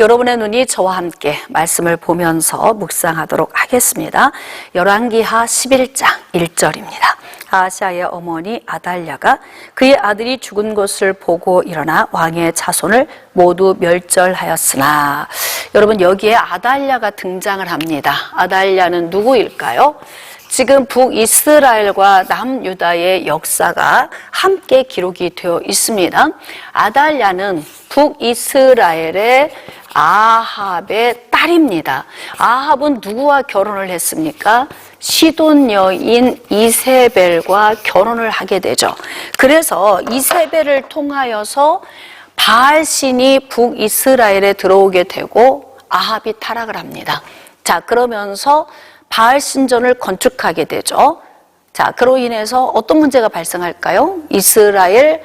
여러분의 눈이 저와 함께 말씀을 보면서 묵상하도록 하겠습니다. 열왕기하 11장 1절입니다. 아하시아의 어머니 아달랴가 그의 아들이 죽은 것을 보고 일어나 왕의 자손을 모두 멸절하였으나, 여러분 여기에 아달랴가 등장을 합니다. 아달랴는 누구일까요? 지금 북이스라엘과 남유다의 역사가 함께 기록이 되어 있습니다. 아달랴는 북이스라엘의 아합의 딸입니다. 아합은 누구와 결혼을 했습니까? 시돈 여인 이세벨과 결혼을 하게 되죠. 그래서 이세벨을 통하여서 바알신이 북이스라엘에 들어오게 되고 아합이 타락을 합니다. 자, 그러면서 바알 신전을 건축하게 되죠. 자, 그로 인해서 어떤 문제가 발생할까요? 이스라엘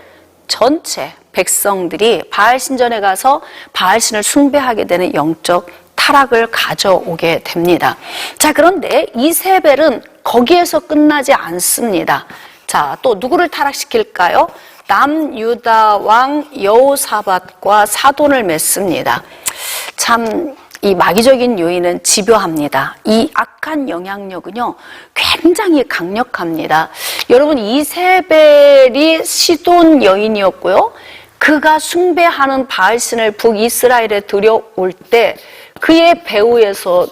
전체 백성들이 바알 신전에 가서 바알 신을 숭배하게 되는 영적 타락을 가져오게 됩니다. 자, 그런데 이세벨은 거기에서 끝나지 않습니다. 자, 또 누구를 타락시킬까요? 남유다 왕 여호사밧과 사돈을 맺습니다. 참, 이 마귀적인 요인은 집요합니다. 이 악한 영향력은요, 굉장히 강력합니다. 여러분, 이세벨이 시돈 여인이었고요. 그가 숭배하는 바알신을 북이스라엘에 들여올 때 그의 배후에서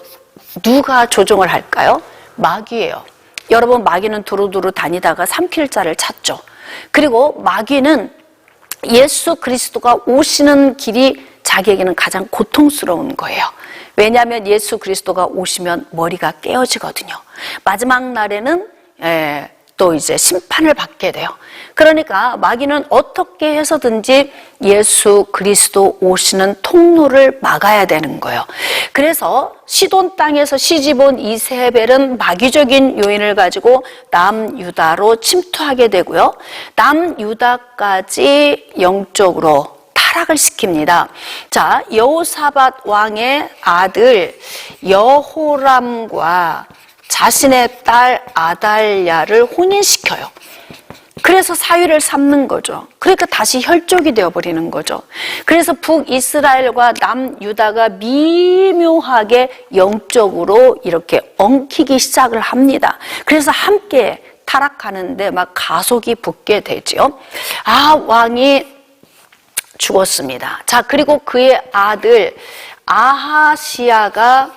누가 조종을 할까요? 마귀예요. 여러분, 마귀는 두루두루 다니다가 삼킬 자를 찾죠. 그리고 마귀는 예수 그리스도가 오시는 길이 자기에게는 가장 고통스러운 거예요. 왜냐하면 예수 그리스도가 오시면 머리가 깨어지거든요. 마지막 날에는 또 이제 심판을 받게 돼요. 그러니까 마귀는 어떻게 해서든지 예수 그리스도 오시는 통로를 막아야 되는 거예요. 그래서 시돈 땅에서 시집온 이세벨은 마귀적인 요인을 가지고 남유다로 침투하게 되고요. 남유다까지 영적으로 타락을 시킵니다. 자, 여호사밧 왕의 아들 여호람과 자신의 딸 아달랴를 혼인시켜요. 그래서 사위를 삼는 거죠. 그러니까 다시 혈족이 되어버리는 거죠. 그래서 북이스라엘과 남유다가 미묘하게 영적으로 이렇게 엉키기 시작을 합니다. 그래서 함께 타락하는데 막 가속이 붙게 되죠. 왕이 죽었습니다. 자, 그리고 그의 아들 아하시야가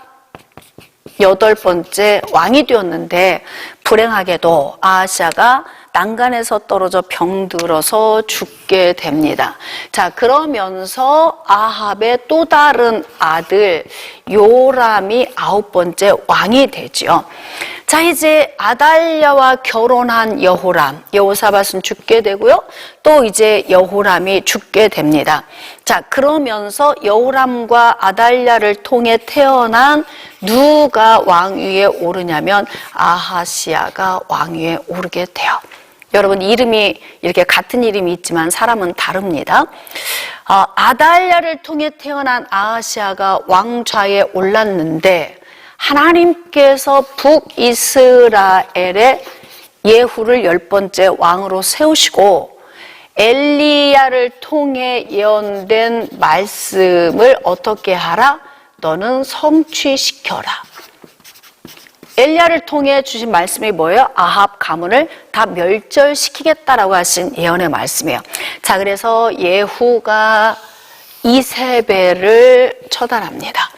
8번째 왕이 되었는데, 불행하게도 아하시야가 난간에서 떨어져 병들어서 죽게 됩니다. 자, 그러면서 아합의 또 다른 아들 요람이 9번째 왕이 되죠. 자, 이제 아달랴와 결혼한 여호람, 여호사밧은 죽게 되고요. 또 이제 여호람이 죽게 됩니다. 자, 그러면서 여호람과 아달랴를 통해 태어난 누가 왕위에 오르냐면 아하시야가 왕위에 오르게 돼요. 여러분, 이름이 이렇게 같은 이름이 있지만 사람은 다릅니다. 아달랴를 통해 태어난 아하시야가 왕좌에 올랐는데, 하나님께서 북이스라엘의 예후를 10번째 왕으로 세우시고 엘리야를 통해 예언된 말씀을 어떻게 하라? 너는 성취시켜라. 엘리야를 통해 주신 말씀이 뭐예요? 아합 가문을 다 멸절시키겠다라고 하신 예언의 말씀이에요. 자, 그래서 예후가 이세벨을 처단합니다.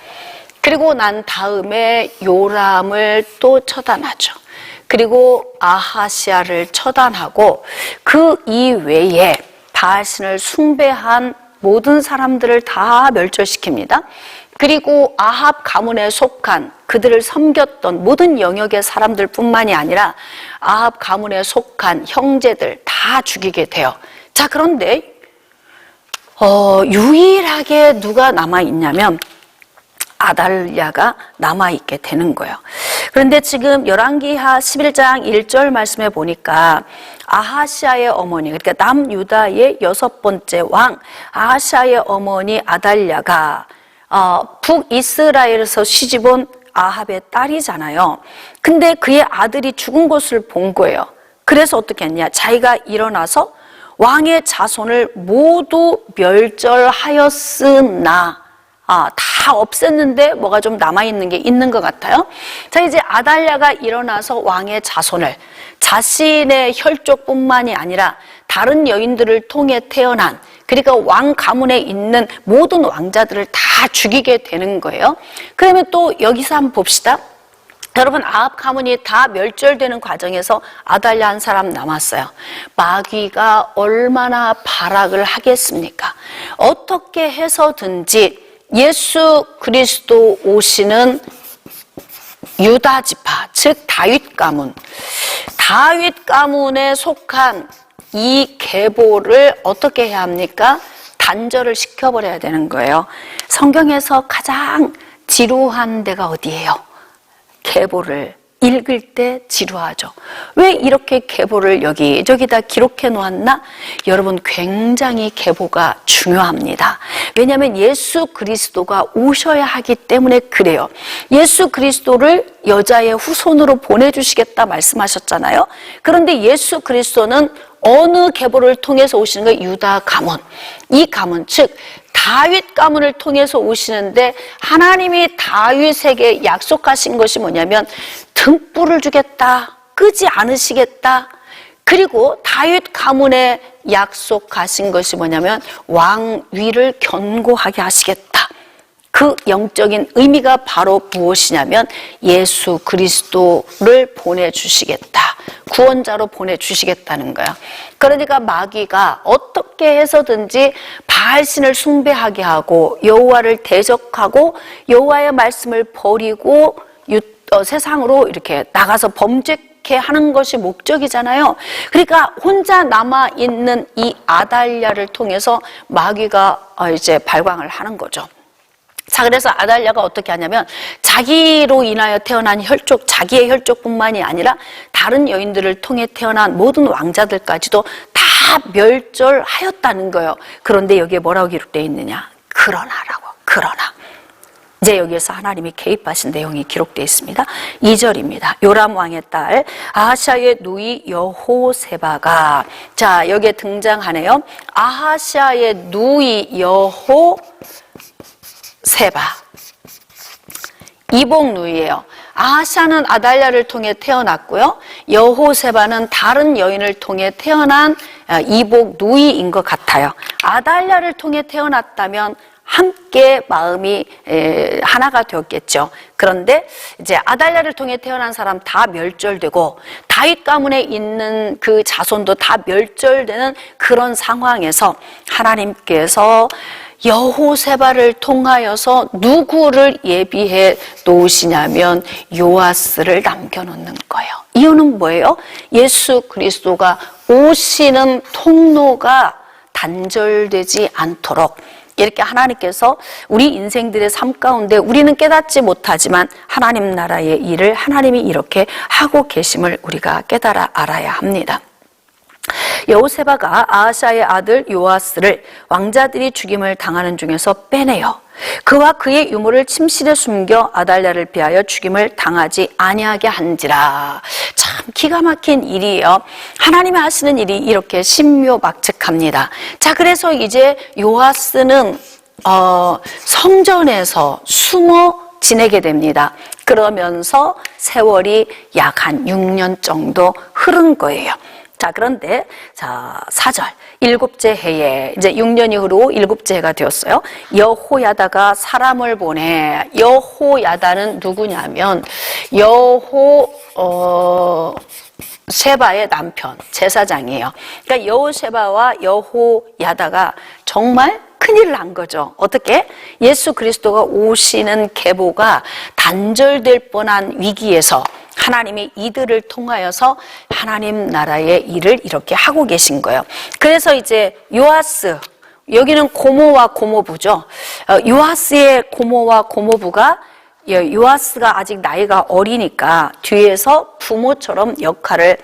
그리고 난 다음에 요람을 또 처단하죠. 그리고 아하시야를 처단하고 그 이외에 바알신을 숭배한 모든 사람들을 다 멸절시킵니다. 그리고 아합 가문에 속한 그들을 섬겼던 모든 영역의 사람들 뿐만이 아니라 아합 가문에 속한 형제들 다 죽이게 돼요. 자, 그런데 유일하게 누가 남아있냐면 아달랴가 남아있게 되는 거예요. 그런데 지금 열왕기하 11장 1절 말씀에 보니까 아하시아의 어머니, 그러니까 남유다의 6번째 왕 아하시아의 어머니 아달랴가 북이스라엘에서 시집온 아합의 딸이잖아요. 근데 그의 아들이 죽은 것을 본 거예요. 그래서 어떻게 했냐? 자기가 일어나서 왕의 자손을 모두 멸절하였으나 다 없앴는데 뭐가 좀 남아있는 게 있는 것 같아요. 자, 이제 아달랴가 일어나서 왕의 자손을 자신의 혈족뿐만이 아니라 다른 여인들을 통해 태어난, 그러니까 왕 가문에 있는 모든 왕자들을 다 죽이게 되는 거예요. 그러면 또 여기서 한번 봅시다. 여러분, 아합 가문이 다 멸절되는 과정에서 아달랴 한 사람 남았어요. 마귀가 얼마나 발악을 하겠습니까? 어떻게 해서든지 예수 그리스도 오시는 유다 지파, 즉 다윗 가문에 속한 이 계보를 어떻게 해야 합니까? 단절을 시켜버려야 되는 거예요. 성경에서 가장 지루한 데가 어디예요? 계보를 읽을 때 지루하죠. 왜 이렇게 계보를 여기저기다 기록해 놓았나? 여러분, 굉장히 계보가 중요합니다. 왜냐하면 예수 그리스도가 오셔야 하기 때문에 그래요. 예수 그리스도를 여자의 후손으로 보내주시겠다 말씀하셨잖아요. 그런데 예수 그리스도는 어느 계보를 통해서 오시는 거예요? 유다 가문. 이 가문, 즉 다윗 가문을 통해서 오시는데, 하나님이 다윗에게 약속하신 것이 뭐냐면 등불을 주겠다, 끄지 않으시겠다. 그리고 다윗 가문에 약속하신 것이 뭐냐면 왕위를 견고하게 하시겠다. 그 영적인 의미가 바로 무엇이냐면 예수 그리스도를 보내주시겠다, 구원자로 보내주시겠다는 거야. 그러니까 마귀가 어떻게 해서든지 바알신을 숭배하게 하고 여호와를 대적하고 여호와의 말씀을 버리고 세상으로 이렇게 나가서 범죄케 하는 것이 목적이잖아요. 그러니까 혼자 남아있는 이 아달랴를 통해서 마귀가 이제 발광을 하는 거죠. 자, 그래서 아달랴가 어떻게 하냐면 자기로 인하여 태어난 혈족, 자기의 혈족뿐만이 아니라 다른 여인들을 통해 태어난 모든 왕자들까지도 다 멸절하였다는 거예요. 그런데 여기에 뭐라고 기록되어 있느냐? 그러나라고. 그러나. 이제 여기에서 하나님이 개입하신 내용이 기록되어 있습니다. 2절입니다. 요람 왕의 딸 아하시아의 누이 여호세바가, 자, 여기에 등장하네요. 아하시아의 누이 여호세바, 이복 누이예요. 아하시아는 아달랴를 통해 태어났고요, 여호세바는 다른 여인을 통해 태어난 이복 누이인 것 같아요. 아달랴를 통해 태어났다면 함께 마음이 하나가 되었겠죠. 그런데 이제 아달랴를 통해 태어난 사람 다 멸절되고 다윗 가문에 있는 그 자손도 다 멸절되는 그런 상황에서 하나님께서 여호세바를 통하여서 누구를 예비해 놓으시냐면 요아스를 남겨놓는 거예요. 이유는 뭐예요? 예수 그리스도가 오시는 통로가 단절되지 않도록, 이렇게 하나님께서 우리 인생들의 삶 가운데 우리는 깨닫지 못하지만 하나님 나라의 일을 하나님이 이렇게 하고 계심을 우리가 깨달아 알아야 합니다. 여호세바가 아하시아의 아들 요아스를 왕자들이 죽임을 당하는 중에서 빼내요. 그와 그의 유물을 침실에 숨겨 아달랴를 피하여 죽임을 당하지 아니하게 한지라. 참 기가 막힌 일이에요. 하나님이 하시는 일이 이렇게 신묘막측합니다. 자, 그래서 이제 요아스는 성전에서 숨어 지내게 됩니다. 그러면서 세월이 약 한 6년 정도 흐른 거예요. 자, 그런데, 자, 4절. 7째 해에, 이제 6년이 흐르고 7째 해가 되었어요. 여호야다가 사람을 보내. 여호야다는 누구냐면, 세바의 남편, 제사장이에요. 그러니까 여호세바와 여호야다가 정말 큰일을 한 거죠. 어떻게? 예수 그리스도가 오시는 계보가 단절될 뻔한 위기에서 하나님이 이들을 통하여서 하나님 나라의 일을 이렇게 하고 계신 거예요. 그래서 이제 요아스, 여기는 고모와 고모부죠. 요아스의 고모와 고모부가, 요아스가 아직 나이가 어리니까 뒤에서 부모처럼 역할을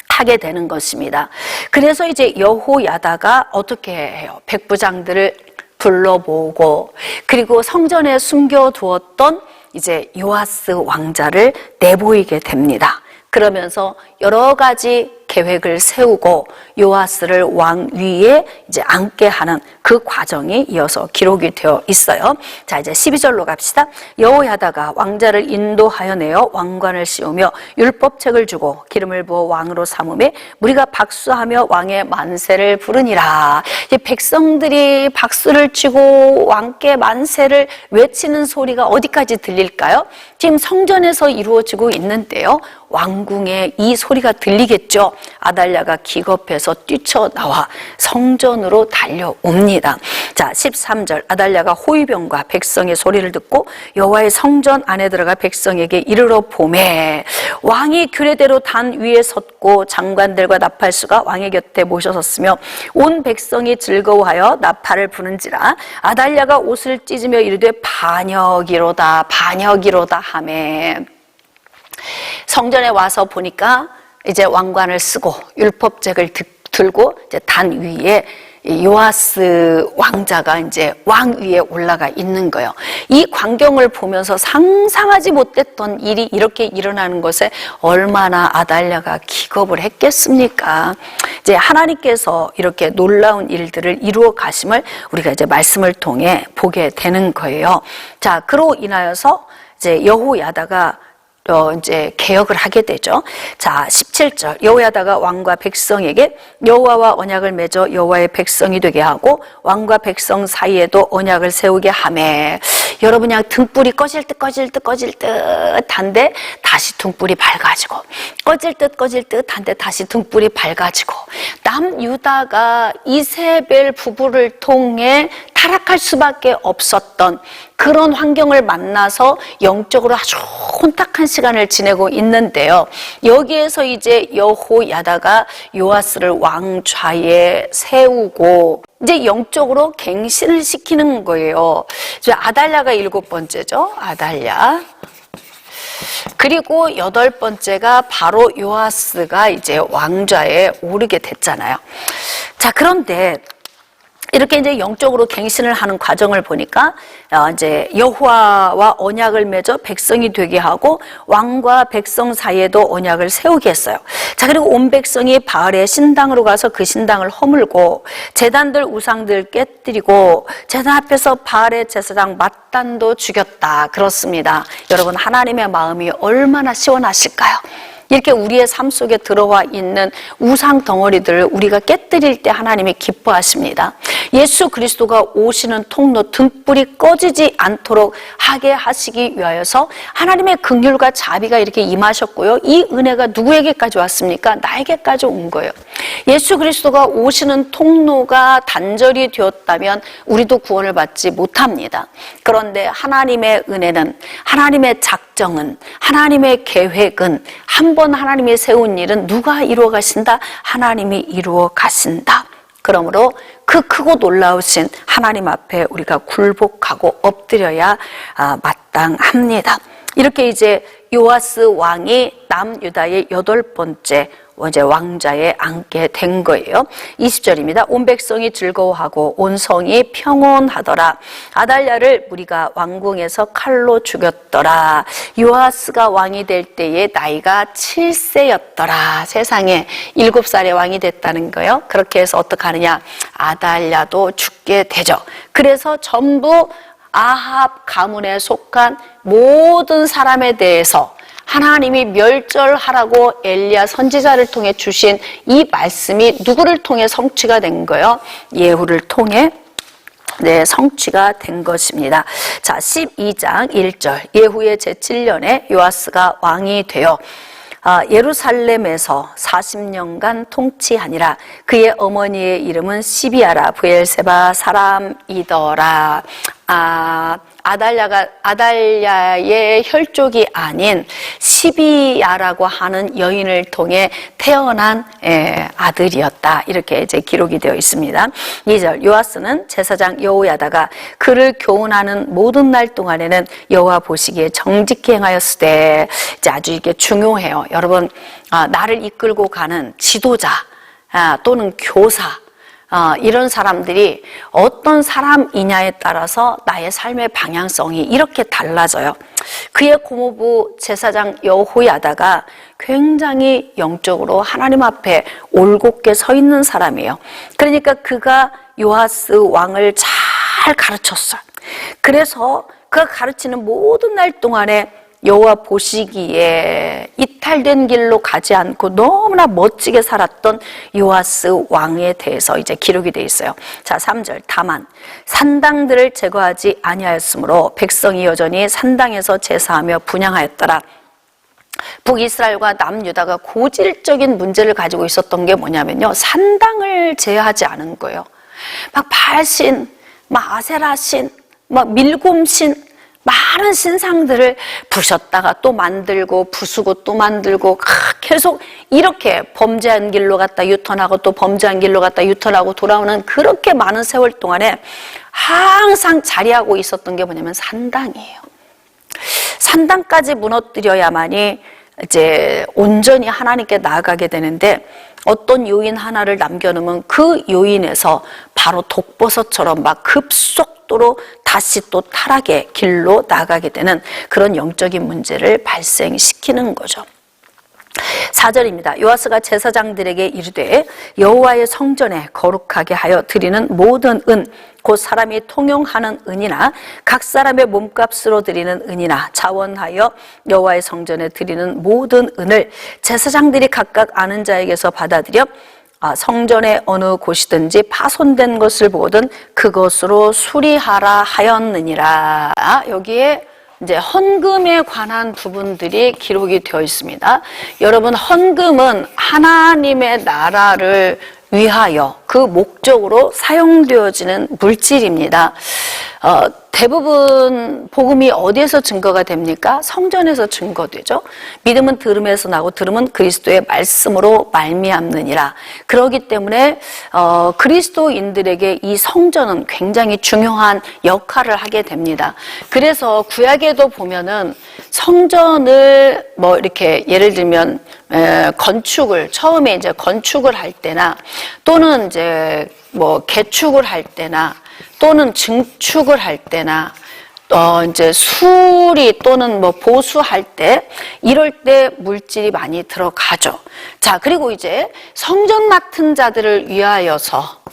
하게 되는 것입니다. 그래서 이제 여호야다가 어떻게 해요? 백부장들을 불러모으고, 그리고 성전에 숨겨두었던 이제 요아스 왕자를 내보이게 됩니다. 그러면서 여러 가지 계획을 세우고 요아스를 왕 위에 이제 앉게 하는 그 과정이 이어서 기록이 되어 있어요. 자, 이제 12절로 갑시다. 여호야다가 왕자를 인도하여 내어 왕관을 씌우며 율법책을 주고 기름을 부어 왕으로 삼음에 무리가 박수하며 왕의 만세를 부르니라. 이제 백성들이 박수를 치고 왕께 만세를 외치는 소리가 어디까지 들릴까요? 지금 성전에서 이루어지고 있는데요. 왕궁에 이 소리가 들리겠죠. 아달랴가 기겁해서 뛰쳐나와 성전으로 달려옵니다. 자, 13절. 아달랴가 호위병과 백성의 소리를 듣고 여호와의 성전 안에 들어가 백성에게 이르러 보매 왕이 규례대로 단 위에 섰고 장관들과 나팔수가 왕의 곁에 모셔섰으며 온 백성이 즐거워하여 나팔을 부는지라. 아달랴가 옷을 찢으며 이르되 반역이로다 반역이로다 하매. 성전에 와서 보니까 이제 왕관을 쓰고 율법책을 들고 이제 단 위에 요아스 왕자가 이제 왕 위에 올라가 있는 거예요. 이 광경을 보면서 상상하지 못했던 일이 이렇게 일어나는 것에 얼마나 아달랴가 기겁을 했겠습니까? 이제 하나님께서 이렇게 놀라운 일들을 이루어 가심을 우리가 이제 말씀을 통해 보게 되는 거예요. 자, 그로 인하여서 이제 여호야다가 이제 개혁을 하게 되죠. 자, 17절. 여호야다가 왕과 백성에게 여호와와 언약을 맺어 여호와의 백성이 되게 하고 왕과 백성 사이에도 언약을 세우게 하매. 여러분, 그냥 등불이 꺼질 듯한데 다시 등불이 밝아지고, 꺼질 듯한데 다시 등불이 밝아지고, 남유다가 이세벨 부부를 통해 타락할 수밖에 없었던 그런 환경을 만나서 영적으로 아주 혼탁한 시간을 지내고 있는데요. 여기에서 이제 여호야다가 요아스를 왕좌에 세우고 이제 영적으로 갱신을 시키는 거예요. 아달랴가 7번째죠. 아달랴. 그리고 8번째가 바로 요아스가 이제 왕좌에 오르게 됐잖아요. 자, 그런데 이렇게 이제 영적으로 갱신을 하는 과정을 보니까 이제 여호와와 언약을 맺어 백성이 되게 하고 왕과 백성 사이에도 언약을 세우게 했어요. 자, 그리고 온 백성이 바알의 신당으로 가서 그 신당을 허물고 제단들 우상들 깨뜨리고 제단 앞에서 바알의 제사장 맏단도 죽였다. 그렇습니다. 여러분, 하나님의 마음이 얼마나 시원하실까요? 이렇게 우리의 삶 속에 들어와 있는 우상 덩어리들을 우리가 깨뜨릴 때 하나님이 기뻐하십니다. 예수 그리스도가 오시는 통로 등불이 꺼지지 않도록 하게 하시기 위하여서 하나님의 긍휼과 자비가 이렇게 임하셨고요. 이 은혜가 누구에게까지 왔습니까? 나에게까지 온 거예요. 예수 그리스도가 오시는 통로가 단절이 되었다면 우리도 구원을 받지 못합니다. 그런데 하나님의 은혜는, 하나님의 작정은, 하나님의 계획은, 한 번 하나님이 세운 일은 누가 이루어 가신다? 하나님이 이루어 가신다. 그러므로 그 크고 놀라우신 하나님 앞에 우리가 굴복하고 엎드려야 마땅합니다. 이렇게 이제 요아스 왕이 남유다의 8번째 이제 왕좌에 앉게 된 거예요. 20절입니다. 온 백성이 즐거워하고 온 성이 평온하더라. 아달랴를 무리가 왕궁에서 칼로 죽였더라. 요아스가 왕이 될 때에 나이가 7세였더라. 세상에 7살에 왕이 됐다는 거예요. 그렇게 해서 어떻게 하느냐? 아달랴도 죽게 되죠. 그래서 전부 아합 가문에 속한 모든 사람에 대해서 하나님이 멸절하라고 엘리야 선지자를 통해 주신 이 말씀이 누구를 통해 성취가 된 거예요? 예후를 통해 성취가 된 것입니다. 자, 12장 1절. 예후의 제7년에 요아스가 왕이 되어 예루살렘에서 40년간 통치하니라. 그의 어머니의 이름은 시비아라 브엘세바 사람이더라. 아달랴의 혈족이 아닌 시비아라고 하는 여인을 통해 태어난 아들이었다. 이렇게 이제 기록이 되어 있습니다. 2절. 요아스는 제사장 여호야다가 그를 교훈하는 모든 날 동안에는 여호와 보시기에 정직히 행하였으되. 이제 아주 이게 중요해요. 여러분, 나를 이끌고 가는 지도자 또는 교사, 이런 사람들이 어떤 사람이냐에 따라서 나의 삶의 방향성이 이렇게 달라져요. 그의 고모부 제사장 여호야다가 굉장히 영적으로 하나님 앞에 올곧게 서 있는 사람이에요. 그러니까 그가 요아스 왕을 잘 가르쳤어요. 그래서 그가 가르치는 모든 날 동안에 여호와 보시기에 이탈된 길로 가지 않고 너무나 멋지게 살았던 요아스 왕에 대해서 이제 기록이 되어 있어요. 자, 3절. 다만 산당들을 제거하지 아니하였으므로 백성이 여전히 산당에서 제사하며 분향하였더라. 북이스라엘과 남유다가 고질적인 문제를 가지고 있었던 게 뭐냐면요, 산당을 제하지 않은 거예요. 막 바알신, 막 아세라신, 막 밀곰신, 많은 신상들을 부셨다가 또 만들고 부수고 또 만들고 계속 이렇게 범죄한 길로 갔다 유턴하고 또 범죄한 길로 갔다 유턴하고 돌아오는 그렇게 많은 세월 동안에 항상 자리하고 있었던 게 뭐냐면 산당이에요. 산당까지 무너뜨려야만이 이제 온전히 하나님께 나아가게 되는데, 어떤 요인 하나를 남겨놓으면 그 요인에서 바로 독버섯처럼 막 급속도로 다시 또 타락의 길로 나가게 되는 그런 영적인 문제를 발생시키는 거죠. 4절입니다. 요아스가 제사장들에게 이르되 여호와의 성전에 거룩하게 하여 드리는 모든 은, 곧 사람이 통용하는 은이나 각 사람의 몸값으로 드리는 은이나 자원하여 여호와의 성전에 드리는 모든 은을 제사장들이 각각 아는 자에게서 받아들여 성전의 어느 곳이든지 파손된 것을 보거든 그것으로 수리하라 하였느니라. 여기에 이제 헌금에 관한 부분들이 기록이 되어 있습니다. 여러분, 헌금은 하나님의 나라를 위하여 그 목적으로 사용되어지는 물질입니다. 대부분 복음이 어디에서 증거가 됩니까? 성전에서 증거되죠. 믿음은 들음에서 나고 들음은 그리스도의 말씀으로 말미암느니라. 그렇기 때문에 그리스도인들에게 이 성전은 굉장히 중요한 역할을 하게 됩니다. 그래서 구약에도 보면은 성전을 뭐 이렇게 예를 들면 건축을 처음에 이제 건축을 할 때나 또는 이제 뭐 개축을 할 때나 또는 증축을 할 때나 이제 수리 또는 뭐 보수할 때 이럴 때 물질이 많이 들어가죠. 자, 그리고 이제 성전 맡은 자들을 위하여서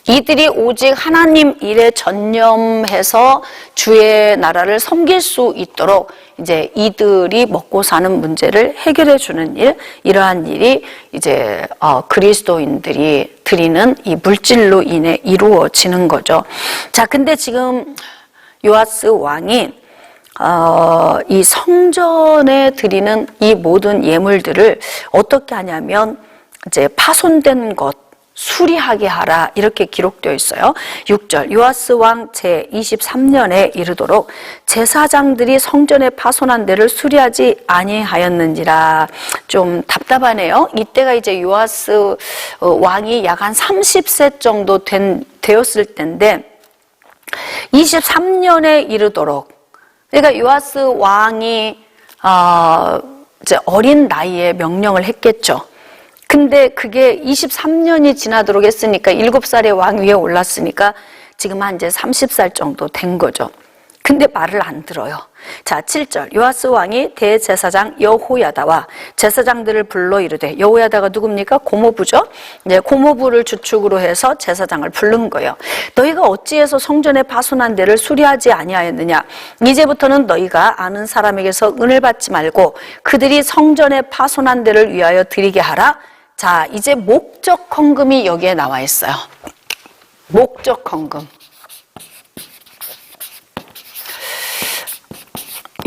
이들이 오직 하나님 일에 전념해서 주의 나라를 섬길 수 있도록 이제 이들이 먹고 사는 문제를 해결해 주는 일, 이러한 일이 이제 그리스도인들이 드리는 이 물질로 인해 이루어지는 거죠. 자, 근데 지금 요아스 왕이 이 성전에 드리는 이 모든 예물들을 어떻게 하냐면 이제 파손된 것 수리하게 하라 이렇게 기록되어 있어요. 6절. 요아스 왕 제23년에 이르도록 제사장들이 성전에 파손한 데를 수리하지 아니하였는지라. 좀 답답하네요. 이때가 이제 요아스 왕이 약 한 30세 정도 되었을 때인데 23년에 이르도록, 그러니까 요아스 왕이 이제 어린 나이에 명령을 했겠죠. 근데 그게 23년이 지나도록 했으니까 7살의 왕 위에 올랐으니까 지금 한 이제 30살 정도 된 거죠. 근데 말을 안 들어요. 자, 7절. 요아스 왕이 대제사장 여호야다와 제사장들을 불러 이르되, 여호야다가 누굽니까? 고모부죠. 이제 고모부를 주축으로 해서 제사장을 부른 거예요. 너희가 어찌해서 성전에 파손한 데를 수리하지 아니하였느냐? 이제부터는 너희가 아는 사람에게서 은을 받지 말고 그들이 성전에 파손한 데를 위하여 드리게 하라. 자, 이제 목적 헌금이 여기에 나와 있어요. 목적 헌금.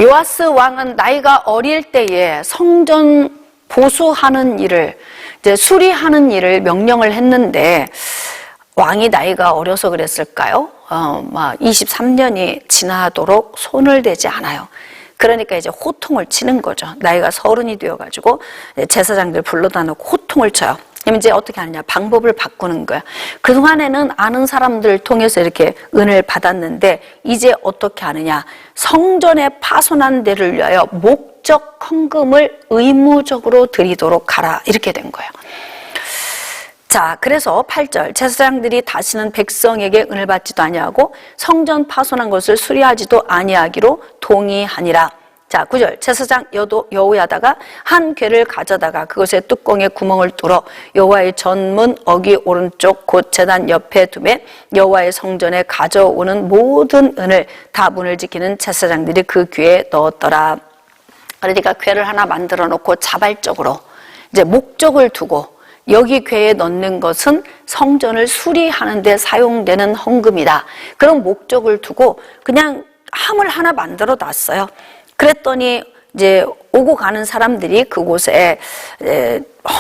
요아스 왕은 나이가 어릴 때에 성전 보수하는 일을, 이제 수리하는 일을 명령을 했는데, 왕이 나이가 어려서 그랬을까요? 막 23년이 지나도록 손을 대지 않아요. 그러니까 이제 호통을 치는 거죠. 나이가 30이 되어가지고 제사장들 불러다 놓고 호통을 쳐요. 그럼 이제 어떻게 하느냐? 방법을 바꾸는 거야. 그동안에는 아는 사람들을 통해서 이렇게 은을 받았는데 이제 어떻게 하느냐? 성전에 파손한 데를 위하여 목적 헌금을 의무적으로 드리도록 하라. 이렇게 된 거예요. 자, 그래서 8절 제사장들이 다시는 백성에게 은을 받지도 아니하고 성전 파손한 것을 수리하지도 아니하기로 동의하니라. 자, 9절 제사장 여호야다가 한 궤를 가져다가 그것의 뚜껑에 구멍을 뚫어 여호와의 전문 어기 오른쪽 곧 제단 옆에 두매 여호와의 성전에 가져오는 모든 은을 다 문을 지키는 제사장들이 그 궤에 넣었더라. 그러니까 궤를 하나 만들어 놓고 자발적으로 이제 목적을 두고 여기 궤에 넣는 것은 성전을 수리하는 데 사용되는 헌금이다. 그런 목적을 두고 그냥 함을 하나 만들어 놨어요. 그랬더니 이제 오고 가는 사람들이 그곳에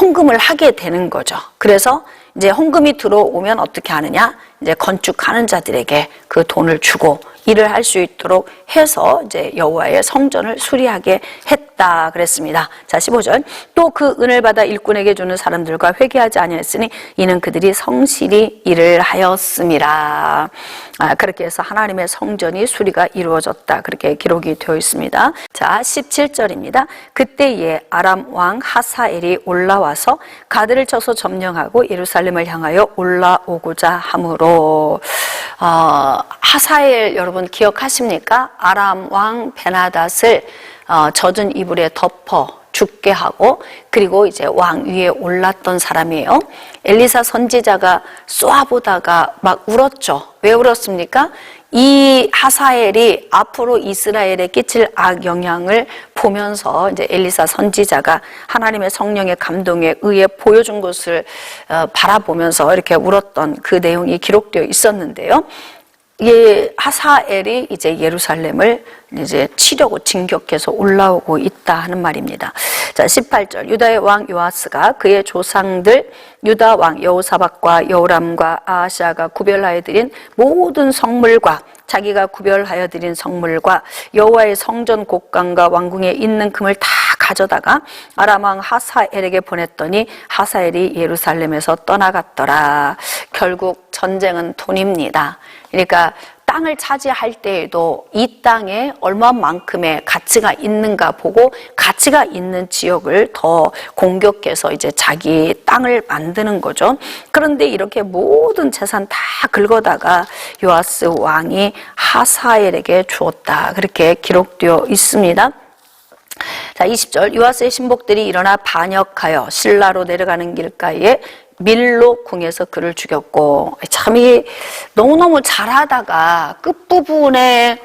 헌금을 하게 되는 거죠. 그래서 이제 헌금이 들어오면 어떻게 하느냐? 이제 건축하는 자들에게 그 돈을 주고 일을 할 수 있도록 해서 이제 여호와의 성전을 수리하게 했다 그랬습니다. 자, 15절 또 그 은을 받아 일꾼에게 주는 사람들과 회개하지 아니했으니 이는 그들이 성실히 일을 하였음이라. 그렇게 해서 하나님의 성전이 수리가 이루어졌다 그렇게 기록이 되어 있습니다. 자, 17절입니다. 그때에 아람 왕 하사엘이 올라와서 가드를 쳐서 점령하고 예루살렘을 향하여 올라오고자 하므로 하사엘 여러분 기억하십니까? 아람 왕 베나닷을 젖은 이불에 덮어 죽게 하고 그리고 이제 왕 위에 올랐던 사람이에요. 엘리사 선지자가 쏘아보다가 막 울었죠. 왜 울었습니까? 이 하사엘이 앞으로 이스라엘에 끼칠 악영향을 보면서 이제 엘리사 선지자가 하나님의 성령의 감동에 의해 보여준 것을 바라보면서 이렇게 울었던 그 내용이 기록되어 있었는데요. 하사엘이 이제 예루살렘을 이제 치려고 진격해서 올라오고 있다 하는 말입니다. 자, 18절 유다의 왕 요아스가 그의 조상들 유다 왕 여호사밧과 여호람과 아하시아가 구별하여 드린 모든 성물과 자기가 구별하여 드린 성물과 여호와의 성전 곡간과 왕궁에 있는 금을 다 가져다가 아람 왕 하사엘에게 보냈더니 하사엘이 예루살렘에서 떠나갔더라. 결국 전쟁은 돈입니다. 그러니까 땅을 차지할 때에도 이 땅에 얼마만큼의 가치가 있는가 보고 가치가 있는 지역을 더 공격해서 이제 자기 땅을 만드는 거죠. 그런데 이렇게 모든 재산 다 긁어다가 요아스 왕이 하사엘에게 주었다. 그렇게 기록되어 있습니다. 자, 20절 요아스의 신복들이 일어나 반역하여 실라로 내려가는 길가에 밀로 궁에서 그를 죽였고 참 이 너무너무 잘하다가 끝부분에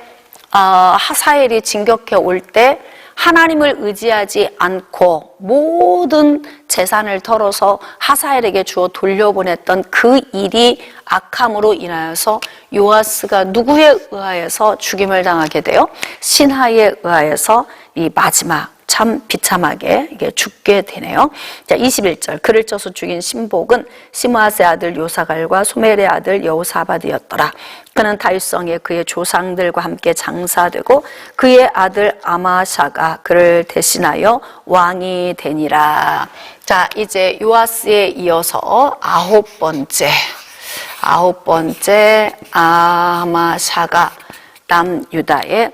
하사엘이 진격해 올 때 하나님을 의지하지 않고 모든 재산을 털어서 하사엘에게 주어 돌려보냈던 그 일이 악함으로 인하여서 요아스가 누구에 의하여서 죽임을 당하게 돼요? 신하에 의하여서 이 마지막 참 비참하게 이게 죽게 되네요. 자, 21절 그를 쳐서 죽인 신복은 시므아스의 아들 요사갈과 소멜의 아들 여호사밧이었더라. 그는 다윗성에 그의 조상들과 함께 장사되고 그의 아들 아마샤가 그를 대신하여 왕이 되니라. 자, 이제 요아스에 이어서 아홉 번째 아마샤가 남유다의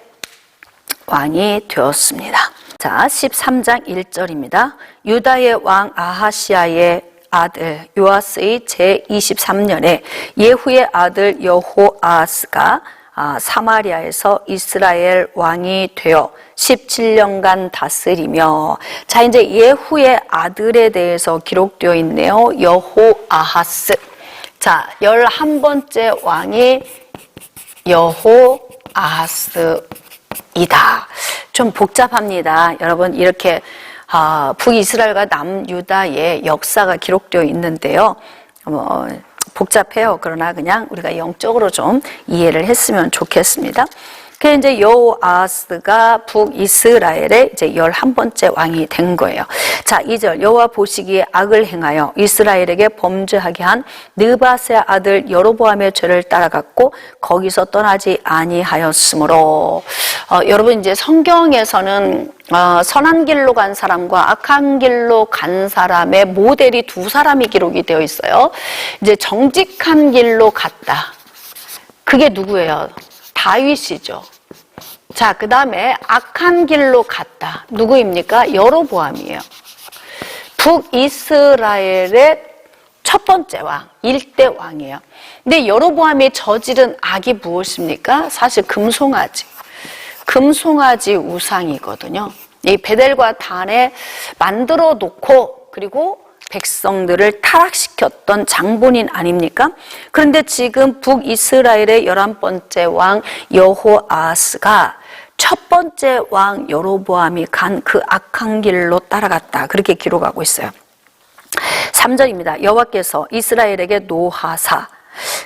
왕이 되었습니다. 자, 13장 1절입니다. 유다의 왕 아하시아의 아들 요아스의 제23년에 예후의 아들 여호아스가 사마리아에서 이스라엘 왕이 되어 17년간 다스리며, 자, 이제 예후의 아들에 대해서 기록되어 있네요. 여호아하스. 자, 11번째 왕이 여호아하스이다. 좀 복잡합니다. 여러분, 이렇게 북이스라엘과 남유다의 역사가 기록되어 있는데요. 복잡해요. 그러나 그냥 우리가 영적으로 좀 이해를 했으면 좋겠습니다. 그 이제 여호아스가 북이스라엘의 이제 11번째 왕이 된 거예요. 자, 2절 여호와 보시기에 악을 행하여 이스라엘에게 범죄하게 한 느밧의 아들 여로보암의 죄를 따라갔고 거기서 떠나지 아니하였으므로, 여러분 이제 성경에서는 선한 길로 간 사람과 악한 길로 간 사람의 모델이 두 사람이 기록이 되어 있어요. 이제 정직한 길로 갔다. 그게 누구예요? 다윗이죠. 자, 그 다음에 악한 길로 갔다. 누구입니까? 여로보암이에요. 북이스라엘의 첫 번째 왕, 1대 왕이에요. 근데 여로보암이 저지른 악이 무엇입니까? 사실 금송아지 우상이거든요. 이 베델과 단에 만들어 놓고 그리고 백성들을 타락시켰던 장본인 아닙니까? 그런데 지금 북이스라엘의 11번째 왕 여호아스가 첫 번째 왕 여로보암이 간 그 악한 길로 따라갔다. 그렇게 기록하고 있어요. 3절입니다. 여호와께서 이스라엘에게 노하사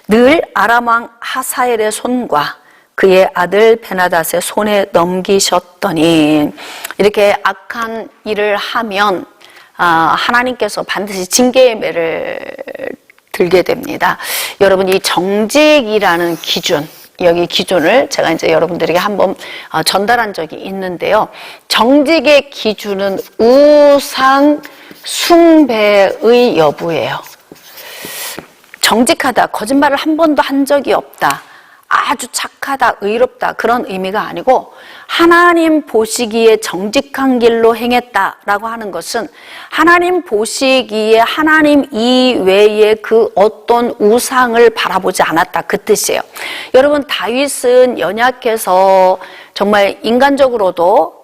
늘 아람 왕 하사엘의 손과 그의 아들 베나닷의 손에 넘기셨더니, 이렇게 악한 일을 하면 하나님께서 반드시 징계의 매를 들게 됩니다. 여러분, 이 정직이라는 기준, 여기 기준을 제가 이제 여러분들에게 한번 전달한 적이 있는데요. 정직의 기준은 우상 숭배의 여부예요. 정직하다, 거짓말을 한 번도 한 적이 없다, 아주 착하다, 의롭다, 그런 의미가 아니고 하나님 보시기에 정직한 길로 행했다라고 하는 것은 하나님 보시기에 하나님 이외에 그 어떤 우상을 바라보지 않았다, 그 뜻이에요. 여러분, 다윗은 연약해서 정말 인간적으로도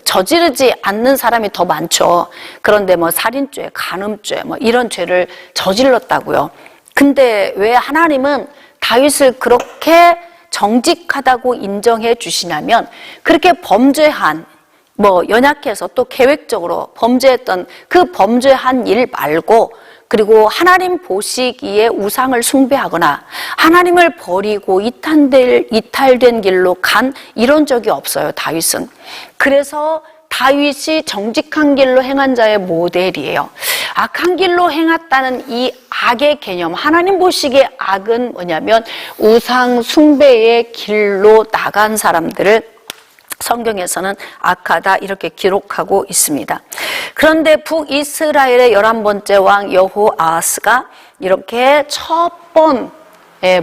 저지르지 않는 사람이 더 많죠. 그런데 뭐 살인죄, 간음죄 뭐 이런 죄를 저질렀다고요. 근데 왜 하나님은 다윗을 그렇게 정직하다고 인정해 주시냐면, 그렇게 범죄한, 연약해서 또 계획적으로 범죄했던 그 범죄한 일 말고, 그리고 하나님 보시기에 우상을 숭배하거나 하나님을 버리고 이탈된 길로 간 이런 적이 없어요, 다윗은. 그래서 다윗이 정직한 길로 행한 자의 모델이에요. 악한 길로 행했다는 이 악의 개념, 하나님 보시기에 악은 뭐냐면 우상 숭배의 길로 나간 사람들을 성경에서는 악하다 이렇게 기록하고 있습니다. 그런데 북이스라엘의 11번째 왕 여호아스가 이렇게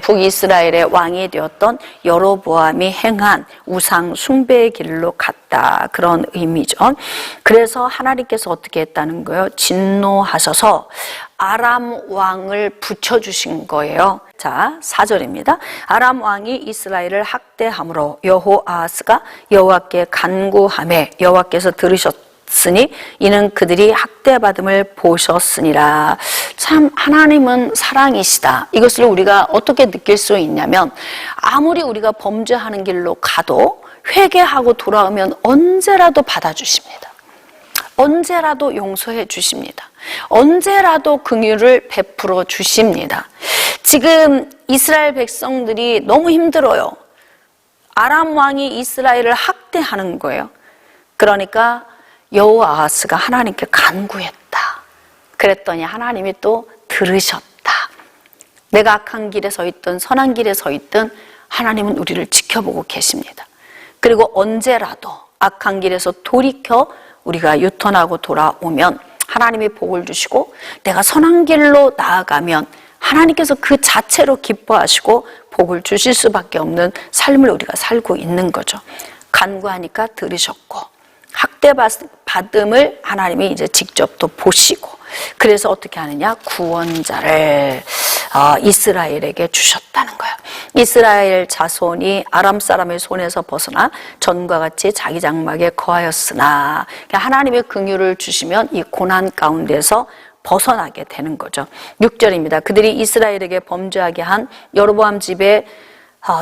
북이스라엘의 왕이 되었던 여로보암이 행한 우상 숭배의 길로 갔다, 그런 의미죠. 그래서 하나님께서 어떻게 했다는 거예요? 진노하셔서 아람 왕을 붙여주신 거예요. 자, 4절입니다. 아람 왕이 이스라엘을 학대함으로 여호아스가 여호와께 간구하매 여호와께서 들으셨으니 이는 그들이 학대받음을 보셨으니라. 참, 하나님은 사랑이시다. 이것을 우리가 어떻게 느낄 수 있냐면, 아무리 우리가 범죄하는 길로 가도 회개하고 돌아오면 언제라도 받아주십니다. 언제라도 용서해 주십니다. 언제라도 긍휼을 베풀어 주십니다. 지금 이스라엘 백성들이 너무 힘들어요. 아람 왕이 이스라엘을 학대하는 거예요. 그러니까 여호아스가 하나님께 간구했다. 그랬더니 하나님이 또 들으셨다. 내가 악한 길에 서 있든 선한 길에 서 있든 하나님은 우리를 지켜보고 계십니다. 그리고 언제라도 악한 길에서 돌이켜 우리가 유턴하고 돌아오면 하나님이 복을 주시고, 내가 선한 길로 나아가면 하나님께서 그 자체로 기뻐하시고 복을 주실 수밖에 없는 삶을 우리가 살고 있는 거죠. 간구하니까 들으셨고, 학대받음을 하나님이 이제 직접 또 보시고, 그래서 어떻게 하느냐? 구원자를 이스라엘에게 주셨다는 거예요. 이스라엘 자손이 아람 사람의 손에서 벗어나 전과 같이 자기 장막에 거하였으나, 하나님의 긍휼을 주시면 이 고난 가운데서 벗어나게 되는 거죠. 6절입니다. 그들이 이스라엘에게 범죄하게 한 여로보암 집에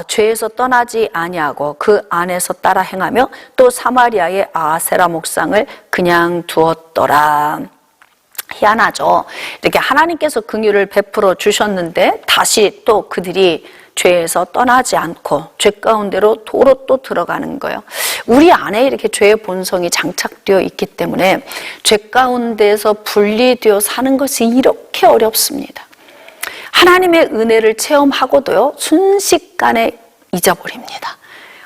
죄에서 떠나지 아니하고 그 안에서 따라 행하며 또 사마리아의 아세라 목상을 그냥 두었더라. 희한하죠. 이렇게 하나님께서 긍휼을 베풀어 주셨는데 다시 또 그들이 죄에서 떠나지 않고 죄 가운데로 도로 또 들어가는 거예요. 우리 안에 이렇게 죄의 본성이 장착되어 있기 때문에 죄 가운데서 분리되어 사는 것이 이렇게 어렵습니다. 하나님의 은혜를 체험하고도요, 순식간에 잊어버립니다.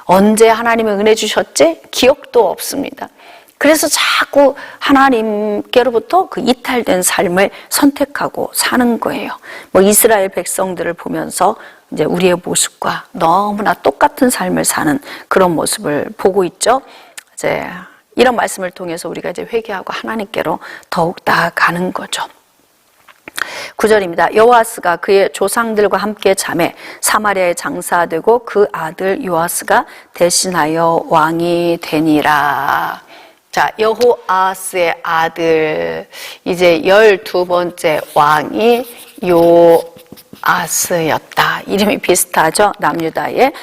언제 하나님의 은혜 주셨지? 기억도 없습니다. 그래서 자꾸 하나님께로부터 그 이탈된 삶을 선택하고 사는 거예요. 이스라엘 백성들을 보면서 이제 우리의 모습과 너무나 똑같은 삶을 사는 그런 모습을 보고 있죠. 이제 이런 말씀을 통해서 우리가 이제 회개하고 하나님께로 더욱 나아가는 거죠. 9절입니다. 여호아스가 그의 조상들과 함께 잠에 사마리아에 장사되고 그 아들 요아스가 대신하여 왕이 되니라. 자, 여호아스의 아들, 이제 12번째 왕이 요아스였다. 이름이 비슷하죠? 남유다의,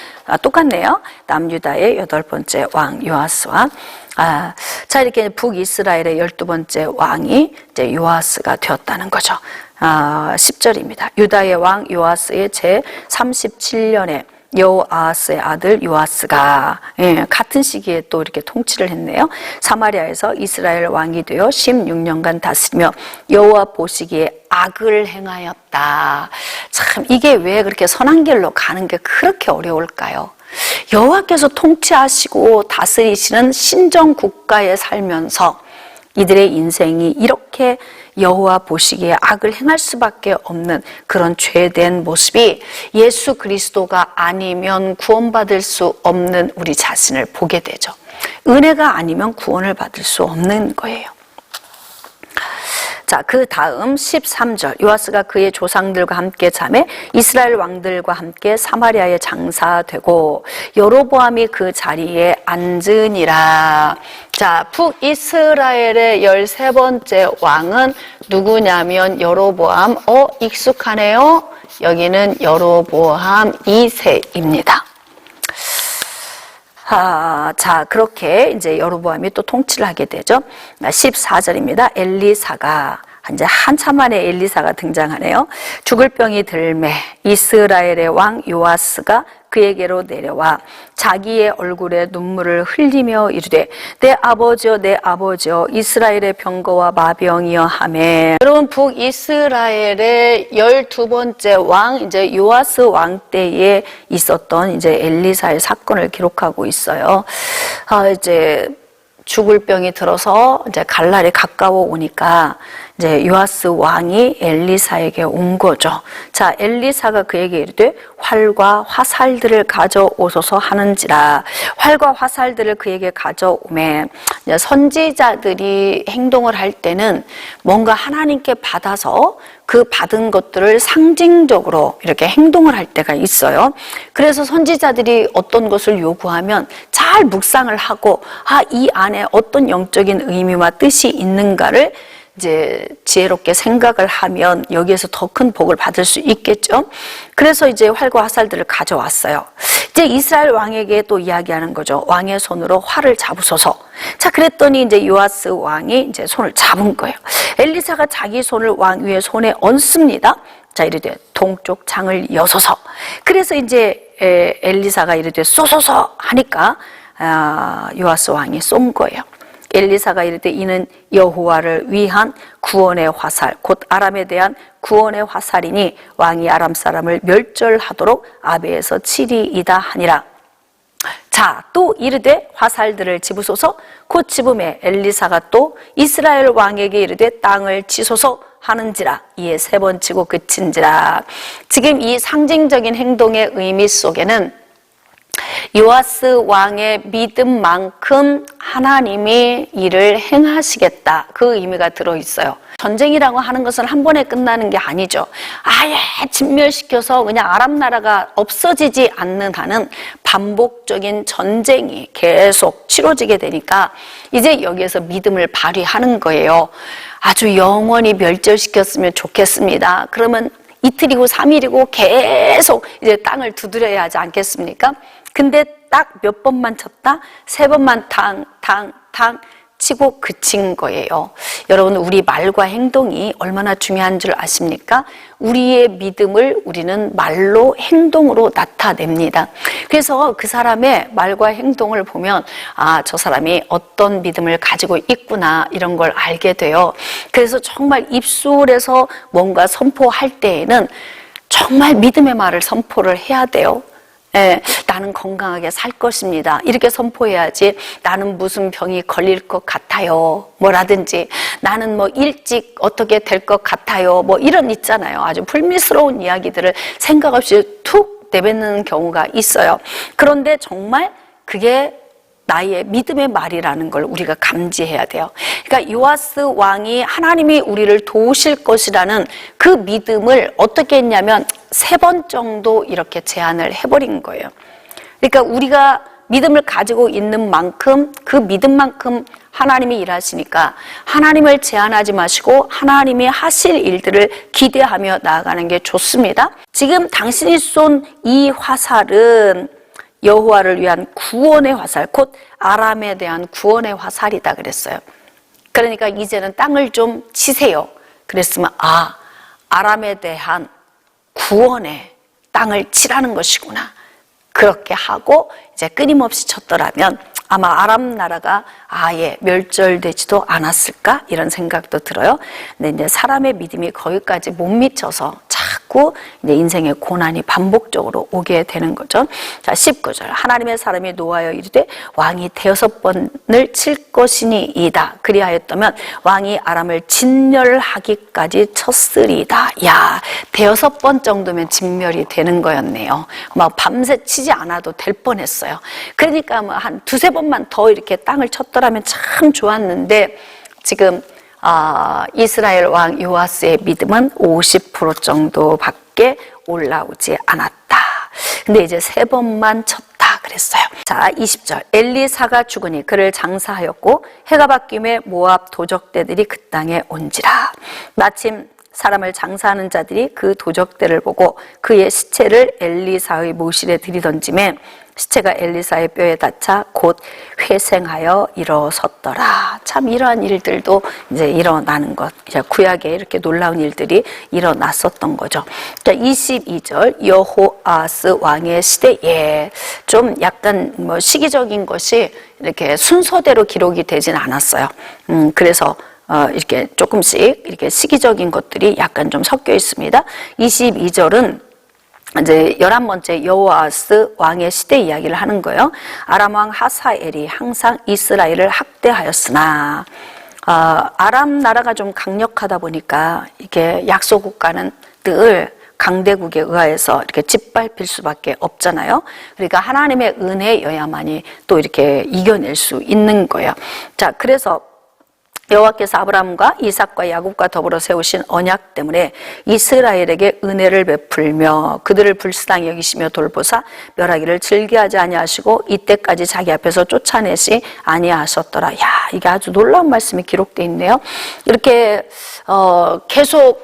똑같네요. 남유다의 8번째 왕 요아스와. 자, 이렇게 북이스라엘의 12번째 왕이 이제 요아스가 되었다는 거죠. 10절입니다. 유다의 왕 요아스의 제 37년에 여호아스의 아들 요아스가 같은 시기에 또 이렇게 통치를 했네요. 사마리아에서 이스라엘 왕이 되어 16년간 다스리며 여호와 보시기에 악을 행하였다. 참, 이게 왜 그렇게 선한 길로 가는 게 그렇게 어려울까요? 여호와께서 통치하시고 다스리시는 신정 국가에 살면서 이들의 인생이 이렇게 여호와 보시기에 악을 행할 수밖에 없는 그런 죄된 모습이 예수 그리스도가 아니면 구원받을 수 없는 우리 자신을 보게 되죠. 은혜가 아니면 구원을 받을 수 없는 거예요. 자, 그 다음 13절. 요아스가 그의 조상들과 함께 잠에 이스라엘 왕들과 함께 사마리아에 장사되고 여로보암이 그 자리에 앉으니라. 자, 북이스라엘의 13번째 왕은 누구냐면 여로보암. 익숙하네요. 여기는 여로보암 2세입니다. 자, 그렇게 이제 여로보암이 또 통치를 하게 되죠. 14절입니다. 엘리사가, 이제 한참 만에 엘리사가 등장하네요. 죽을 병이 들매 이스라엘의 왕 요아스가 그에게로 내려와 자기의 얼굴에 눈물을 흘리며 이르되 내 아버지여 내 아버지여 이스라엘의 병거와 마병이여 하매. 여러분, 북이스라엘의 12번째 왕 이제 요아스 왕 때에 있었던 이제 엘리사의 사건을 기록하고 있어요. 이제 죽을 병이 들어서 이제 갈 날이 가까워 오니까 이제 요아스 왕이 엘리사에게 온 거죠. 자, 엘리사가 그에게 이르되 활과 화살들을 가져오소서 하는지라. 활과 화살들을 그에게 가져오매 선지자들이 행동을 할 때는 뭔가 하나님께 받아서 그 받은 것들을 상징적으로 이렇게 행동을 할 때가 있어요. 그래서 선지자들이 어떤 것을 요구하면 잘 묵상을 하고 이 안에 어떤 영적인 의미와 뜻이 있는가를 이제 지혜롭게 생각을 하면 여기에서 더 큰 복을 받을 수 있겠죠. 그래서 이제 활과 화살들을 가져왔어요. 이제 이스라엘 왕에게 또 이야기하는 거죠. 왕의 손으로 활을 잡으소서. 자, 그랬더니 이제 요아스 왕이 이제 손을 잡은 거예요. 엘리사가 자기 손을 왕 위에 손에 얹습니다. 자, 이르되 동쪽 창을 여소서. 그래서 이제 엘리사가 이르되 쏘소서 하니까 요아스 왕이 쏜 거예요. 엘리사가 이르되 이는 여호와를 위한 구원의 화살 곧 아람에 대한 구원의 화살이니 왕이 아람 사람을 멸절하도록 아베에서 치리이다 하니라. 자, 또 이르되 화살들을 집으소서. 곧 집음에 엘리사가 또 이스라엘 왕에게 이르되 땅을 치소서 하는지라. 이에 3번 치고 그친지라. 지금 이 상징적인 행동의 의미 속에는 요아스 왕의 믿음만큼 하나님이 일을 행하시겠다, 그 의미가 들어있어요. 전쟁이라고 하는 것은 한 번에 끝나는 게 아니죠. 아예 진멸시켜서 그냥 아람 나라가 없어지지 않는 한은 반복적인 전쟁이 계속 치러지게 되니까 이제 여기에서 믿음을 발휘하는 거예요. 아주 영원히 멸절시켰으면 좋겠습니다. 그러면 이틀이고 3일이고 계속 이제 땅을 두드려야 하지 않겠습니까? 근데 딱 몇 번만 쳤다? 3번만 탕 치고 그친 거예요. 여러분, 우리 말과 행동이 얼마나 중요한 줄 아십니까? 우리의 믿음을 우리는 말로 행동으로 나타냅니다. 그래서 그 사람의 말과 행동을 보면 저 사람이 어떤 믿음을 가지고 있구나, 이런 걸 알게 돼요. 그래서 정말 입술에서 뭔가 선포할 때에는 정말 믿음의 말을 선포를 해야 돼요. 나는 건강하게 살 것입니다. 이렇게 선포해야지. 나는 무슨 병이 걸릴 것 같아요. 뭐라든지 나는 뭐 일찍 어떻게 될 것 같아요. 뭐 이런 있잖아요. 아주 불미스러운 이야기들을 생각 없이 툭 내뱉는 경우가 있어요. 그런데 정말 그게 나의 믿음의 말이라는 걸 우리가 감지해야 돼요. 그러니까 요아스 왕이 하나님이 우리를 도우실 것이라는 그 믿음을 어떻게 했냐면 3번 정도 이렇게 제안을 해버린 거예요. 그러니까 우리가 믿음을 가지고 있는 만큼 그 믿음만큼 하나님이 일하시니까 하나님을 제한하지 마시고 하나님이 하실 일들을 기대하며 나아가는 게 좋습니다. 지금 당신이 쏜 이 화살은 여호와를 위한 구원의 화살, 곧 아람에 대한 구원의 화살이다 그랬어요. 그러니까 이제는 땅을 좀 치세요. 그랬으면 아람에 대한 구원의 땅을 치라는 것이구나. 그렇게 하고 이제 끊임없이 쳤더라면 아마 아람 나라가 아예 멸절되지도 않았을까 이런 생각도 들어요. 근데 이제 사람의 믿음이 거기까지 못 미쳐서 자꾸 이제 인생의 고난이 반복적으로 오게 되는 거죠. 자, 19절. 하나님의 사람이 노하여 이르되 왕이 5번을 칠 것이니이다. 그리하였다면 왕이 아람을 진멸하기까지 쳤으리이다. 야, 5번 정도면 진멸이 되는 거였네요. 막 밤새 치지 않아도 될 뻔했어요. 그러니까 뭐 한 2-3번만 더 이렇게 땅을 쳤더라면 참 좋았는데 지금 이스라엘 왕 요아스의 믿음은 50% 정도밖에 올라오지 않았다. 근데 이제 3번만 쳤다 그랬어요. 자, 20절. 엘리사가 죽으니 그를 장사하였고 해가 바뀜에 모압 도적대들이 그 땅에 온지라. 마침 사람을 장사하는 자들이 그 도적대를 보고 그의 시체를 엘리사의 모실에 들이던지매 시체가 엘리사의 뼈에 닿자 곧 회생하여 일어섰더라. 참 이러한 일들도 이제 일어나는 것. 구약에 이렇게 놀라운 일들이 일어났었던 거죠. 자, 22절. 여호아스 왕의 시대에 좀 약간 뭐 시기적인 것이 이렇게 순서대로 기록이 되진 않았어요. 그래서 이렇게 조금씩 이렇게 시기적인 것들이 약간 좀 섞여 있습니다. 22절은 이제 11번째 여호아스 왕의 시대 이야기를 하는 거예요. 아람 왕 하사엘이 항상 이스라엘을 학대하였으나 아람 나라가 좀 강력하다 보니까 이게 약소 국가는 늘 강대국에 의해서 이렇게 짓밟힐 수밖에 없잖아요. 그러니까 하나님의 은혜여야만이 또 이렇게 이겨낼 수 있는 거예요. 자, 그래서 여호와께서 아브라함과 이삭과 야곱과 더불어 세우신 언약 때문에 이스라엘에게 은혜를 베풀며 그들을 불쌍히 여기시며 돌보사 멸하기를 즐겨하지 아니하시고 이때까지 자기 앞에서 쫓아내시 아니하셨더라. 야, 이게 아주 놀라운 말씀이 기록되어 있네요. 이렇게 계속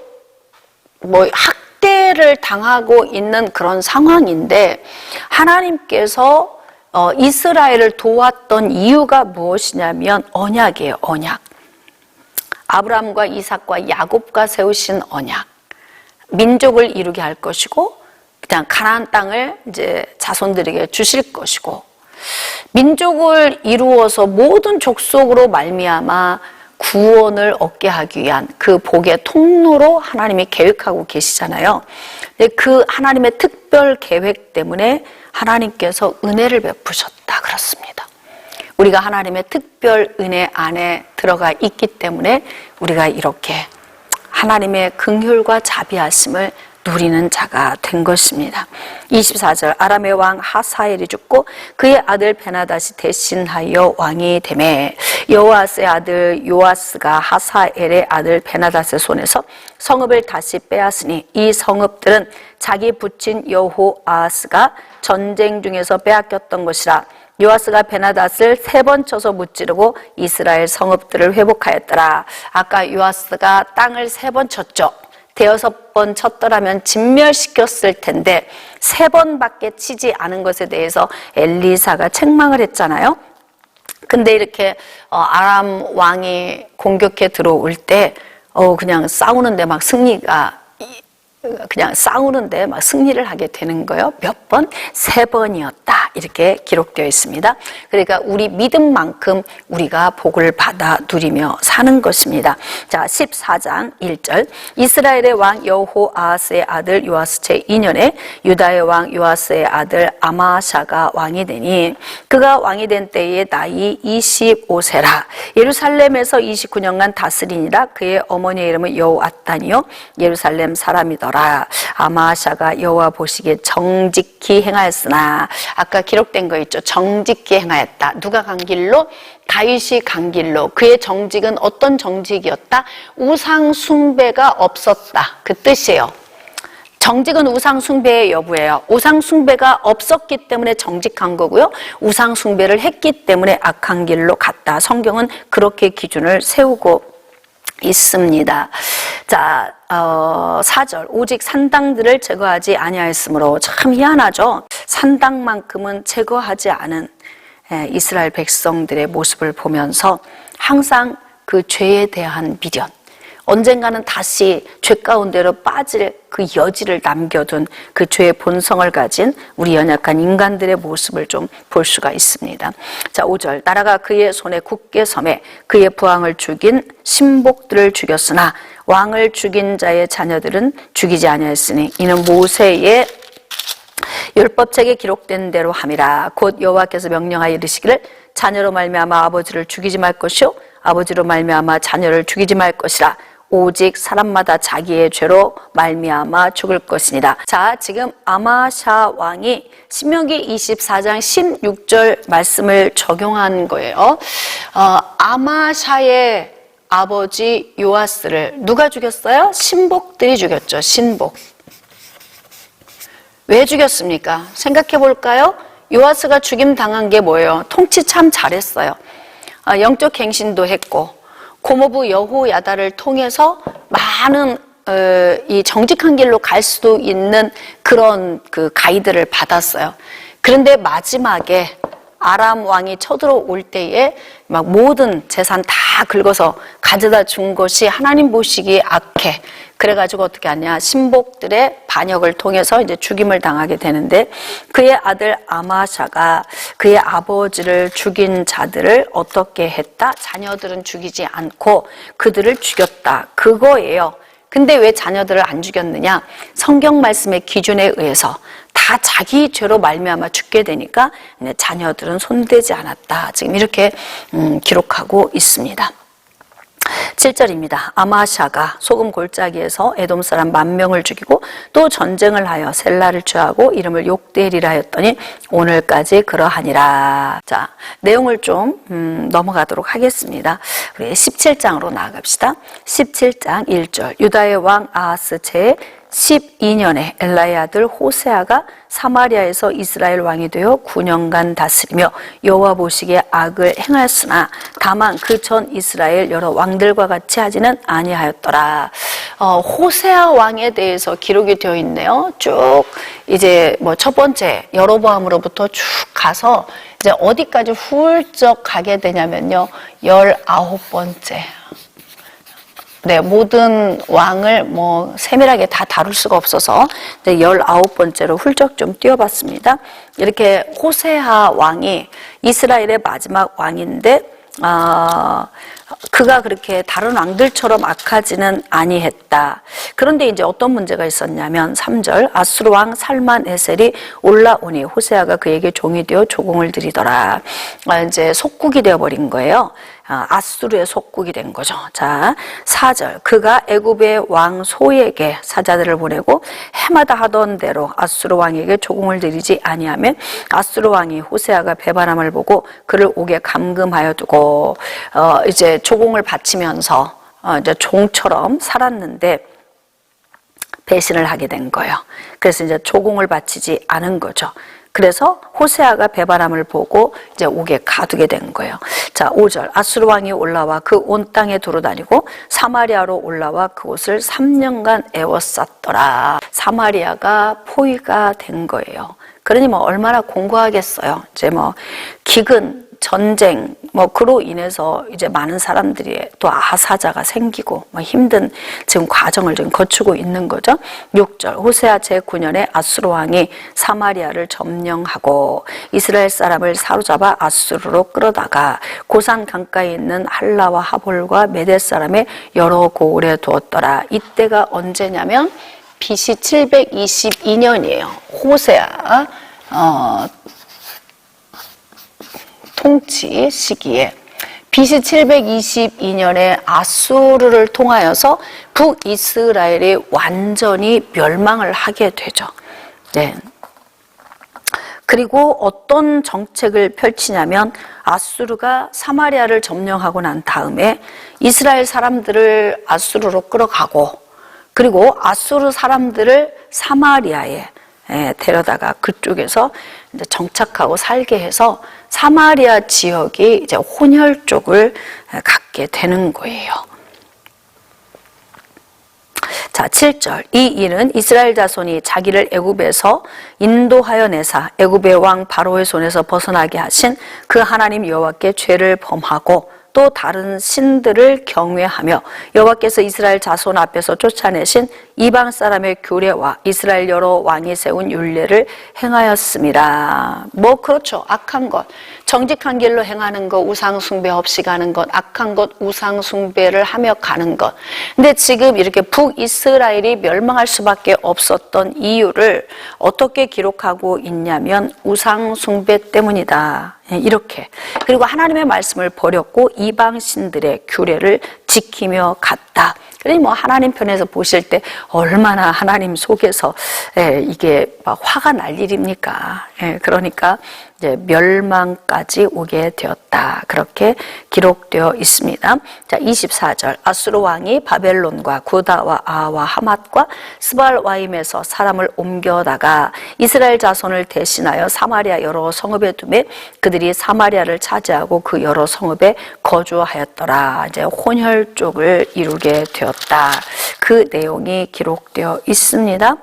뭐 학대를 당하고 있는 그런 상황인데 하나님께서 이스라엘을 도왔던 이유가 무엇이냐면 언약이에요. 언약. 아브라함과 이삭과 야곱과 세우신 언약. 민족을 이루게 할 것이고 그냥 가나안 땅을 이제 자손들에게 주실 것이고 민족을 이루어서 모든 족속으로 말미암아 구원을 얻게 하기 위한 그 복의 통로로 하나님이 계획하고 계시잖아요. 근데 그 하나님의 특별 계획 때문에 하나님께서 은혜를 베푸셨다 그렇습니다. 우리가 하나님의 특별 은혜 안에 들어가 있기 때문에 우리가 이렇게 하나님의 긍휼과 자비하심을 누리는 자가 된 것입니다. 24절. 아람의 왕 하사엘이 죽고 그의 아들 베나닷이 대신하여 왕이 되매 여호아스의 아들 요아스가 하사엘의 아들 베나닷의 손에서 성읍을 다시 빼앗으니 이 성읍들은 자기 부친 여호아스가 전쟁 중에서 빼앗겼던 것이라. 요아스가 베나닷을 3번 쳐서 무찌르고 이스라엘 성읍들을 회복하였더라. 아까 요아스가 땅을 3번 쳤죠. 5번 쳤더라면 진멸시켰을 텐데 3번밖에 치지 않은 것에 대해서 엘리사가 책망을 했잖아요. 근데 이렇게 아람 왕이 공격해 들어올 때 그냥 싸우는데 막 승리를 하게 되는 거예요. 몇 번? 3번이었다. 이렇게 기록되어 있습니다. 그러니까 우리 믿음만큼 우리가 복을 받아 누리며 하는 것입니다. 자, 14장 1절. 이스라엘의 왕 여호아스의 아들 요아스 제2년에 유다의 왕 요아스의 아들 아마샤가 왕이 되니 그가 왕이 된 때에 나이 25세라. 예루살렘에서 29년간 다스리니라. 그의 어머니의 이름은 여호앗단이요 예루살렘 사람이더라. 아마샤가 여호와 보시기에 정직히 행하였으나, 아까 기록된 거 있죠. 정직히 행하였다. 누가 간 길로? 다윗이 간 길로. 그의 정직은 어떤 정직이었다? 우상 숭배가 없었다. 그 뜻이에요. 정직은 우상 숭배의 여부예요. 우상 숭배가 없었기 때문에 정직한 거고요. 우상 숭배를 했기 때문에 악한 길로 갔다. 성경은 그렇게 기준을 세우고 있습니다. 자, 4절. 오직 산당들을 제거하지 아니하였으므로. 참 희한하죠. 산당만큼은 제거하지 않은 이스라엘 백성들의 모습을 보면서 항상 그 죄에 대한 미련, 언젠가는 다시 죄 가운데로 빠질 그 여지를 남겨둔 그 죄의 본성을 가진 우리 연약한 인간들의 모습을 좀 볼 수가 있습니다. 자, 5절. 나라가 그의 손에 굳게 섬에 그의 부왕을 죽인 신복들을 죽였으나 왕을 죽인 자의 자녀들은 죽이지 아니하였으니 이는 모세의 율법책에 기록된 대로 함이라. 곧 여호와께서 명령하여 이르시기를 자녀로 말미암아 아버지를 죽이지 말 것이요 아버지로 말미암아 자녀를 죽이지 말 것이라. 오직 사람마다 자기의 죄로 말미암아 죽을 것이니라. 자, 지금 아마샤 왕이 신명기 24장 16절 말씀을 적용한 거예요. 아마샤의 아버지 요아스를 누가 죽였어요? 신복들이 죽였죠. 신복. 왜 죽였습니까? 생각해 볼까요? 요아스가 죽임 당한 게 뭐예요? 통치 참 잘했어요. 영적 갱신도 했고 고모부 여호야다를 통해서 많은 이 정직한 길로 갈 수도 있는 그런 그 가이드를 받았어요. 그런데 마지막에 아람 왕이 쳐들어올 때에 막 모든 재산 다 긁어서 가져다 준 것이 하나님 보시기에 악해. 그래가지고 어떻게 하냐, 신복들의 반역을 통해서 이제 죽임을 당하게 되는데, 그의 아들 아마샤가 그의 아버지를 죽인 자들을 어떻게 했다? 자녀들은 죽이지 않고 그들을 죽였다. 그거예요. 근데 왜 자녀들을 안 죽였느냐? 성경 말씀의 기준에 의해서 다 자기 죄로 말미암아 죽게 되니까 자녀들은 손대지 않았다. 지금 이렇게 기록하고 있습니다. 7절입니다. 아마샤가 소금 골짜기에서 에돔 사람 10,000명을 죽이고 또 전쟁을 하여 셀라를 취하고 이름을 욕대리라 하였더니 오늘까지 그러하니라. 자, 내용을 좀 넘어가도록 하겠습니다. 우리 17장으로 나아갑시다. 17장 1절. 유다의 왕 아하스 제 12년에 엘라의 아들 호세아가 사마리아에서 이스라엘 왕이 되어 9년간 다스리며 여호와 보시기에 악을 행하였으나 다만 그 전 이스라엘 여러 왕들과 같이 하지는 아니하였더라. 호세아 왕에 대해서 기록이 되어 있네요. 쭉 이제 뭐 첫 번째 여로보암으로부터 쭉 가서 이제 어디까지 훌쩍 가게 되냐면요, 19번째. 네, 모든 왕을 뭐 세밀하게 다 다룰 수가 없어서 19번째로 훌쩍 좀 띄워봤습니다. 이렇게 호세아 왕이 이스라엘의 마지막 왕인데, 그가 그렇게 다른 왕들처럼 악하지는 아니했다. 그런데 이제 어떤 문제가 있었냐면 3절. 아수르 왕 살만에셀이 올라오니 호세아가 그에게 종이 되어 조공을 드리더라. 이제 속국이 되어버린 거예요. 아수르의 속국이 된 거죠. 자, 4절. 그가 애굽의 왕 소에게 사자들을 보내고 해마다 하던 대로 아수르 왕에게 조공을 드리지 아니하면 아수르 왕이 호세아가 배반함을 보고 그를 옥에 감금하여 두고 이제 조공을 바치면서 이제 종처럼 살았는데 배신을 하게 된 거예요. 그래서 이제 조공을 바치지 않은 거죠. 그래서 호세아가 배반함을 보고 이제 옥에 가두게 된 거예요. 자, 5절. 아수르 왕이 올라와 그 온 땅에 두루다니고 사마리아로 올라와 그곳을 3년간 애워쌌더라. 사마리아가 포위가 된 거예요. 그러니 뭐 얼마나 공고하겠어요. 이제 뭐 기근 전쟁, 그로 인해서 이제 많은 사람들이 또 아사자가 생기고, 힘든 지금 과정을 지금 거치고 있는 거죠. 6절, 호세아 제9년에 아수르 왕이 사마리아를 점령하고 이스라엘 사람을 사로잡아 아수르로 끌어다가 고산 강가에 있는 할라와 하볼과 메대 사람의 여러 고을에 두었더라. 이때가 언제냐면 BC 722년이에요. 호세아 통치 시기에 BC 722년에 아수르를 통하여서 북이스라엘이 완전히 멸망을 하게 되죠. 네. 그리고 어떤 정책을 펼치냐면 아수르가 사마리아를 점령하고 난 다음에 이스라엘 사람들을 아수르로 끌어가고, 그리고 아수르 사람들을 사마리아에 데려다가 그쪽에서 이제 정착하고 살게 해서 사마리아 지역이 이제 혼혈족을 갖게 되는 거예요. 자, 7절. 이 일은 이스라엘 자손이 자기를 애굽에서 인도하여 내사 애굽의 왕 바로의 손에서 벗어나게 하신 그 하나님 여호와께 죄를 범하고 또 다른 신들을 경외하며 여호와께서 이스라엘 자손 앞에서 쫓아내신 이방 사람의 규례와 이스라엘 여러 왕이 세운 율례를 행하였습니다. 그렇죠. 악한 것, 정직한 길로 행하는 것, 우상 숭배 없이 가는 것, 악한 것, 우상 숭배를 하며 가는 것. 근데 지금 이렇게 북이스라엘이 멸망할 수밖에 없었던 이유를 어떻게 기록하고 있냐면 우상 숭배 때문이다. 이렇게. 그리고 하나님의 말씀을 버렸고 이방 신들의 규례를 지키며 갔다. 그러니 하나님 편에서 보실 때 얼마나 하나님 속에서 이게 막 화가 날 일입니까? 그러니까 이제 멸망까지 오게 되었다. 그렇게 기록되어 있습니다. 자, 24절. 아수르 왕이 바벨론과 구다와 아와 하맛과 스발와임에서 사람을 옮겨다가 이스라엘 자손을 대신하여 사마리아 여러 성읍에 두매 그들이 사마리아를 차지하고 그 여러 성읍에 거주하였더라. 이제 혼혈족을 이루게 되었다. 그 내용이 기록되어 있습니다.